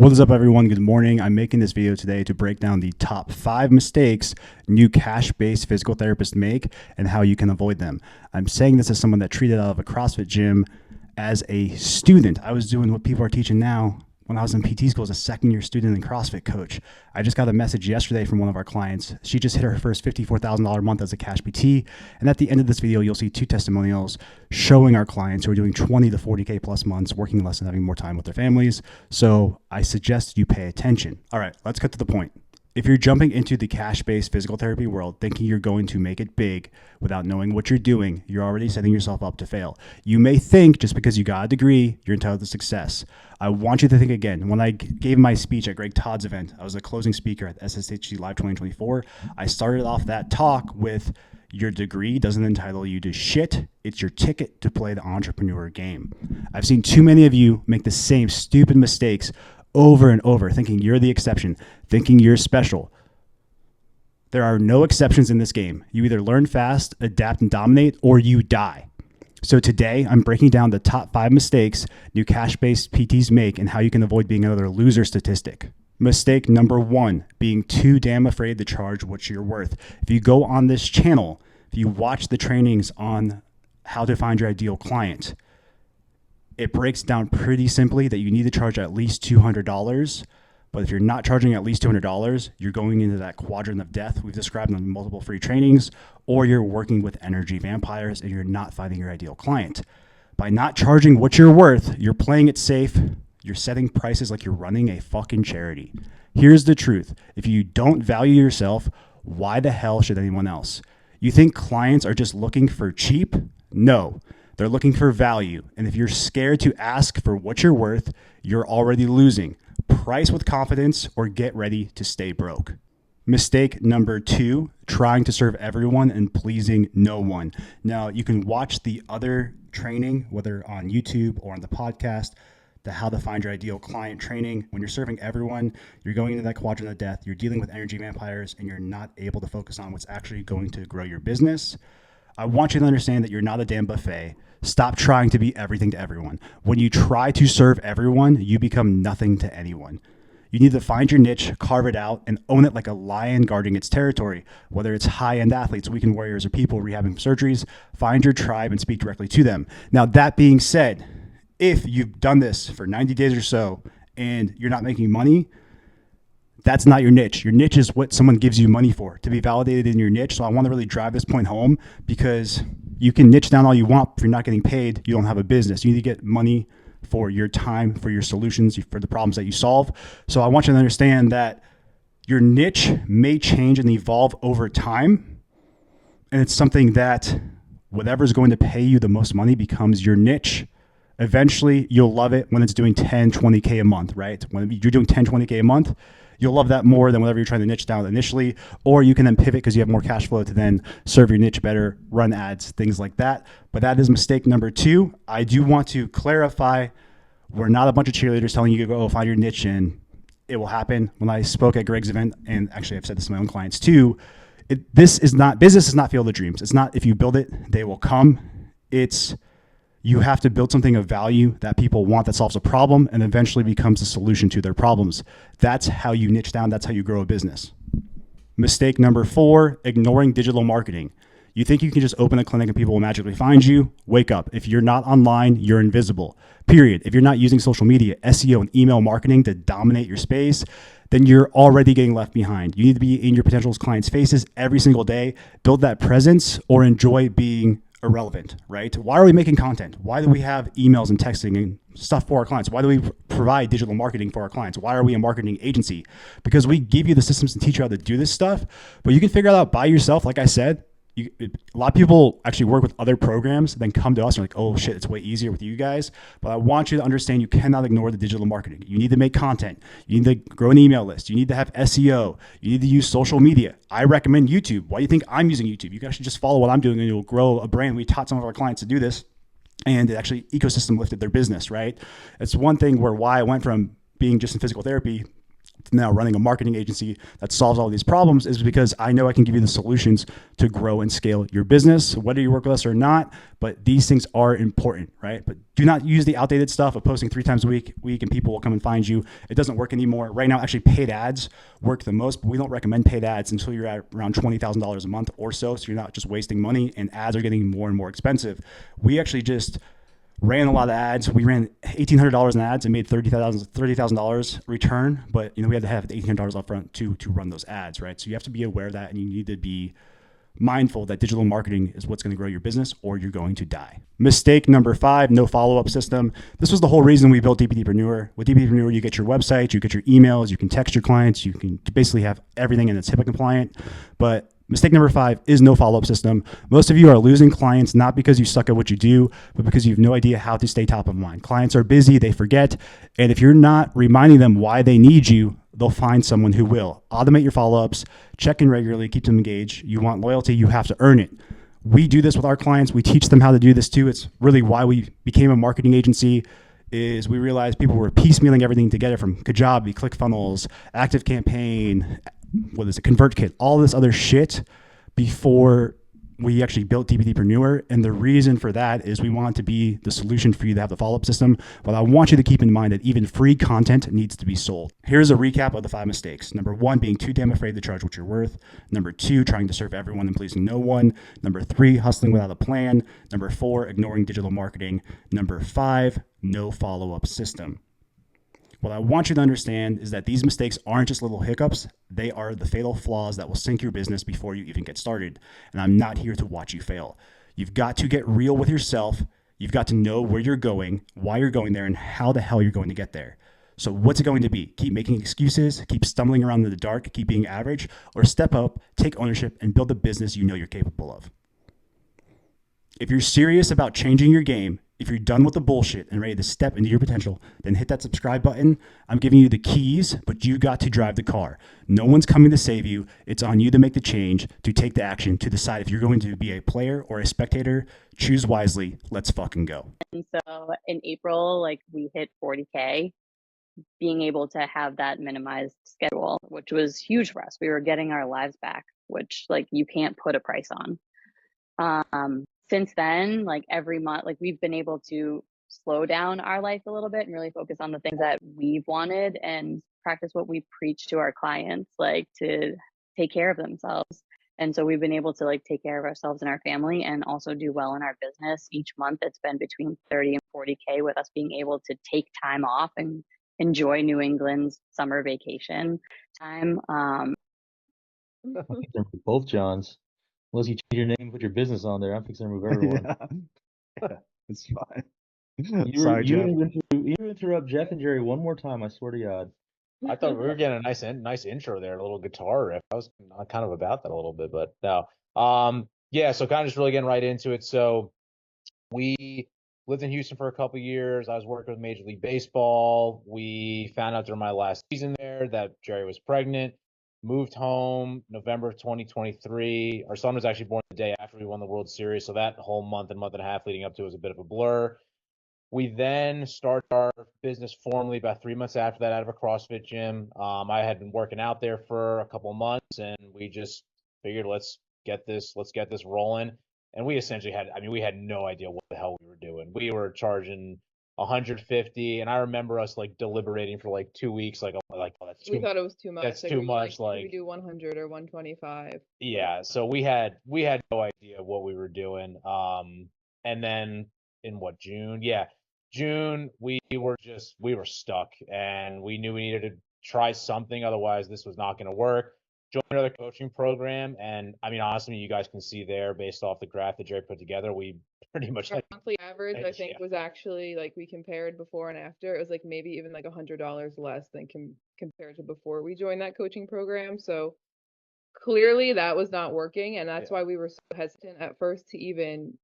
What is up, everyone? Good morning. I'm making this video today to break down the top 5 mistakes new cash-based physical therapists make and how you can avoid them. I'm saying this as someone that treated out of a CrossFit gym as a student. I was doing what people are teaching now when I was in PT school as a second-year student and CrossFit coach. I just got a message yesterday from one of our clients. She just hit her first $54,000 a month as a cash PT. And at the end of this video, you'll see 2 testimonials showing our clients who are doing 20 to 40K plus months, working less and having more time with their families. So I suggest you pay attention. All right, let's get to the point. If you're jumping into the cash-based physical therapy world thinking you're going to make it big without knowing what you're doing, you're already setting yourself up to fail. You may think just because you got a degree, you're entitled to success. I want you to think again. When I gave my speech at Greg Todd's event, I was a closing speaker at SSHG Live 2024. I started off that talk with, your degree doesn't entitle you to shit. It's your ticket to play the entrepreneur game. I've seen too many of you make the same stupid mistakes over and over, thinking you're the exception, thinking you're special. There are no exceptions in this game. You either learn fast, adapt, and dominate, or you die. So today, I'm breaking down the top 5 mistakes new cash-based PTs make and how you can avoid being another loser statistic. Mistake number 1, being too damn afraid to charge what you're worth. If you go on this channel, if you watch the trainings on how to find your ideal client, it breaks down pretty simply that you need to charge at least $200. But if you're not charging at least $200, you're going into that quadrant of death we've described in multiple free trainings, or you're working with energy vampires and you're not finding your ideal client. By not charging what you're worth, you're playing it safe. You're setting prices like you're running a fucking charity. Here's the truth. If you don't value yourself, why the hell should anyone else? You think clients are just looking for cheap? No. They're looking for value. And if you're scared to ask for what you're worth, you're already losing. Price with confidence or get ready to stay broke. Mistake number 2, trying to serve everyone and pleasing no one. Now, you can watch the other training, whether on YouTube or on the podcast, the How to Find Your Ideal Client training. When you're serving everyone, you're going into that quadrant of death, you're dealing with energy vampires, and you're not able to focus on what's actually going to grow your business. I want you to understand that you're not a damn buffet. Stop trying to be everything to everyone. When you try to serve everyone, you become nothing to anyone. You need to find your niche, carve it out, and own it like a lion guarding its territory. Whether it's high-end athletes, weekend warriors, or people rehabbing surgeries, find your tribe and speak directly to them. Now, that being said, if you've done this for 90 days or so and you're not making money, that's not your niche. Your niche is what someone gives you money for, to be validated in your niche. So I want to really drive this point home, because you can niche down all you want. If you're not getting paid, you don't have a business. You need to get money for your time, for your solutions, for the problems that you solve. So I want you to understand that your niche may change and evolve over time. And it's something that whatever is going to pay you the most money becomes your niche. Eventually, you'll love it when it's doing 10, 20K a month, right? When you're doing 10, 20K a month, you'll love that more than whatever you're trying to niche down initially, or you can then pivot because you have more cash flow to then serve your niche better, run ads, things like that. But that is mistake number 2. I do want to clarify, we're not a bunch of cheerleaders telling you to go find your niche and it will happen. When I spoke at Greg's event, and actually I've said this to my own clients too, business is not Field of Dreams. It's not if you build it, they will come. It's you have to build something of value that people want, that solves a problem and eventually becomes a solution to their problems. That's how you niche down. That's how you grow a business. Mistake number 4, ignoring digital marketing. You think you can just open a clinic and people will magically find you? Wake up. If you're not online, you're invisible. Period. If you're not using social media, SEO, and email marketing to dominate your space, then you're already getting left behind. You need to be in your potential clients' faces every single day, build that presence, or enjoy being irrelevant, right? Why are we making content? Why do we have emails and texting and stuff for our clients? Why do we provide digital marketing for our clients? Why are we a marketing agency? Because we give you the systems and teach you how to do this stuff, but you can figure it out by yourself. Like I said, a lot of people actually work with other programs, then come to us and are like, oh shit, it's way easier with you guys. But I want you to understand you cannot ignore the digital marketing. You need to make content. You need to grow an email list. You need to have SEO. You need to use social media. I recommend YouTube. Why do you think I'm using YouTube? You can actually just follow what I'm doing and you'll grow a brand. We taught some of our clients to do this, and it actually ecosystem lifted their business, right? It's one thing where why I went from being just in physical therapy now running a marketing agency that solves all these problems is because I know I can give you the solutions to grow and scale your business, whether you work with us or not. But these things are important, right? But do not use the outdated stuff of posting 3 times a week and people will come and find you. It doesn't work anymore. Right now, actually, paid ads work the most, but we don't recommend paid ads until you're at around $20,000 a month or so. So you're not just wasting money, and ads are getting more and more expensive. We actually just ran a lot of ads. We ran $1,800 in ads and made $30,000 return, but we had to have $1,800 upfront to run those ads, right? So you have to be aware of that, and you need to be mindful that digital marketing is what's going to grow your business, or you're going to die. Mistake number 5, no follow-up system. This was the whole reason we built DPTpreneur. With DPTpreneur, you get your website, you get your emails, you can text your clients, you can basically have everything, and it's HIPAA compliant. But mistake number 5 is no follow-up system. Most of you are losing clients not because you suck at what you do, but because you have no idea how to stay top of mind. Clients are busy, they forget, and if you're not reminding them why they need you, they'll find someone who will. Automate your follow-ups, check in regularly, keep them engaged. You want loyalty, you have to earn it. We do this with our clients. We teach them how to do this too. It's really why we became a marketing agency. Is we realized people were piecemealing everything together from Kajabi, ClickFunnels, ActiveCampaign, ConvertKit, all this other shit before we actually built DPTpreneur. And the reason for that is we want to be the solution for you to have the follow-up system. But I want you to keep in mind that even free content needs to be sold. Here's a recap of the 5 mistakes. Number 1, being too damn afraid to charge what you're worth. Number 2, trying to serve everyone and pleasing no one. Number 3, hustling without a plan. Number 4, ignoring digital marketing. Number 5, no follow-up system. What I want you to understand is that these mistakes aren't just little hiccups. They are the fatal flaws that will sink your business before you even get started. And I'm not here to watch you fail. You've got to get real with yourself. You've got to know where you're going, why you're going there, and how the hell you're going to get there. So what's it going to be? Keep making excuses, keep stumbling around in the dark, keep being average, or step up, take ownership, and build the business you know you're capable of. If you're serious about changing your game, if you're done with the bullshit and ready to step into your potential, then hit that subscribe button. I'm giving you the keys, but you got to drive the car. No one's coming to save you. It's on you to make the change, to take the action, to decide if you're going to be a player or a spectator. Choose wisely. Let's fucking go. And so in April, we hit 40K, being able to have that minimized schedule, which was huge for us. We were getting our lives back, which you can't put a price on. Since then, every month, we've been able to slow down our life a little bit and really focus on the things that we've wanted and practice what we preach to our clients, to take care of themselves. And so we've been able to take care of ourselves and our family and also do well in our business. Each month it's been between 30 and 40K, with us being able to take time off and enjoy New England's summer vacation time. I think they're both Johns. Unless you change your name and put your business on there, I'm fixing to remove everyone. Yeah, it's fine. Sorry, Jeff. You interrupt Jeff and Jerry one more time, I swear to God. I thought we were getting a nice intro there, a little guitar riff. I was kind of about that a little bit, but no. Yeah, so kind of just really getting right into it. So we lived in Houston for a couple of years. I was working with Major League Baseball. We found out during my last season there that Jerry was pregnant. Moved home November of 2023. Our son was actually born the day after we won the World Series, so that whole month and a half leading up to it was a bit of a blur. We then started our business formally about 3 months after that out of a CrossFit gym. I had been working out there for a couple of months, and we just figured let's get this rolling. And we essentially we had no idea what the hell we were doing. We were charging 150, and I remember us deliberating for 2 weeks, oh, that's too. We thought it was too much. That's too much. We do 100 or 125. Yeah, so we had no idea what we were doing. And then in June? Yeah, June we were stuck, and we knew we needed to try something, otherwise this was not going to work. Joined another coaching program, and honestly, you guys can see there based off the graph that Jerry put together, we pretty much our monthly average I think was actually we compared before and after, it was maybe even $100 less than compared to before we joined that coaching program. So clearly that was not working, and that's why we were so hesitant at first to even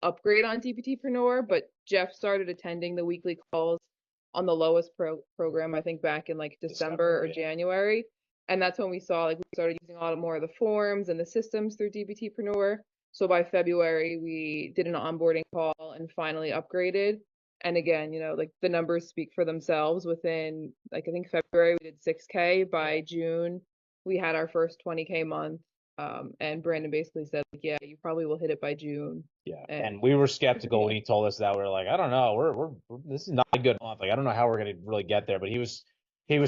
upgrade on DPTpreneur. But Jeff started attending the weekly calls on the lowest program, I think back in December or January. And that's when we saw we started using a lot more of the forms and the systems through DPTpreneur. So by February, we did an onboarding call and finally upgraded. And again, like the numbers speak for themselves. Within, like, I think February we did 6K. By June we had our first 20K month. And Brandon basically said, like, yeah, you probably will hit it by June. Yeah, And and we were skeptical when he told us that. We were like, I don't know, we're this is not a good month. Like, I don't know how we're gonna really get there. But he was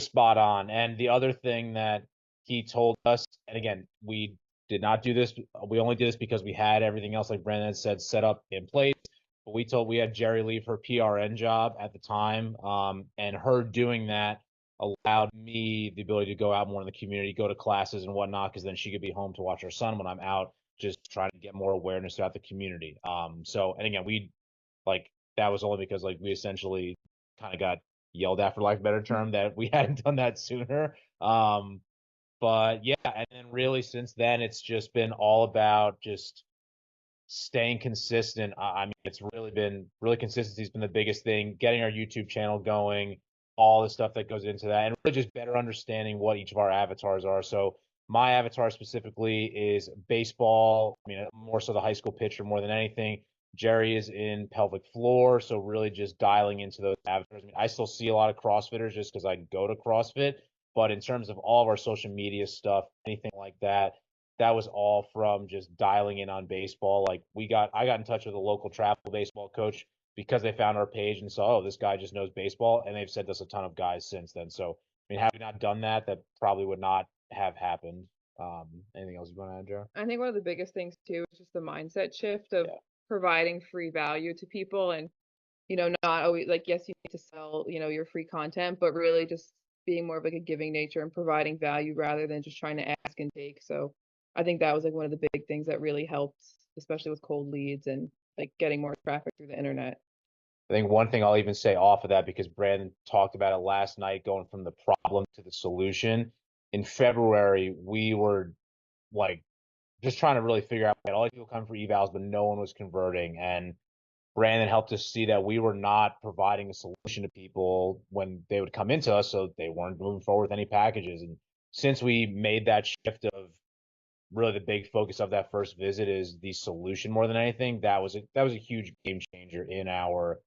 spot on. And the other thing that he told us, and again, we did not do this. We only did this because we had everything else, like Brandon had said, set up in place. But we had Jerry leave her PRN job at the time, and her doing that allowed me the ability to go out more in the community, go to classes and whatnot, because then she could be home to watch her son when I'm out, just trying to get more awareness throughout the community. And again, that was only because like we essentially kind of got yelled at, for lack of a better term, that we hadn't done that sooner. But yeah, and then really since then, it's just been all about just staying consistent. I mean, it's really consistency's been the biggest thing. Getting our YouTube channel going, all the stuff that goes into that, and really just better understanding what each of our avatars are. So my avatar specifically is baseball. I mean, more so the high school pitcher more than anything. Jerry is in pelvic floor, so really just dialing into those avatars. I mean, I still see a lot of CrossFitters just because I go to CrossFit, but in terms of all of our social media stuff, anything like that, that was all from just dialing in on baseball. Like I got in touch with a local travel baseball coach because they found our page and saw, oh, this guy just knows baseball, and they've sent us a ton of guys since then. So I mean, had we not done that, that probably would not have happened. Anything else you want to add, Joe? I think one of the biggest things too is just the mindset shift of Yeah. providing free value to people. And not always like, yes, you need to sell, your free content, but really just being more of like a giving nature and providing value rather than just trying to ask and take. So I think that was like one of the big things that really helped, especially with cold leads and like getting more traffic through the internet. I think one thing I'll even say off of that, because Brandon talked about it last night, going from the problem to the solution. In February, we were like just trying to really figure out, all these people coming for evals, but no one was converting. And Brandon helped us see that we were not providing a solution to people when they would come into us, so they weren't moving forward with any packages. And since we made that shift of really the big focus of that first visit is the solution more than anything, that was a huge game changer in our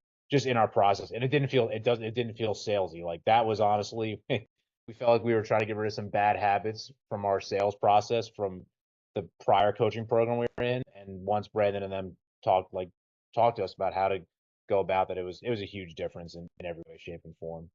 process. And it didn't feel salesy. Like, that was honestly we felt like we were trying to get rid of some bad habits from our sales process from the prior coaching program we were in. And once Brandon and them talked to us about how to go about that, it was a huge difference in every way, shape, and form.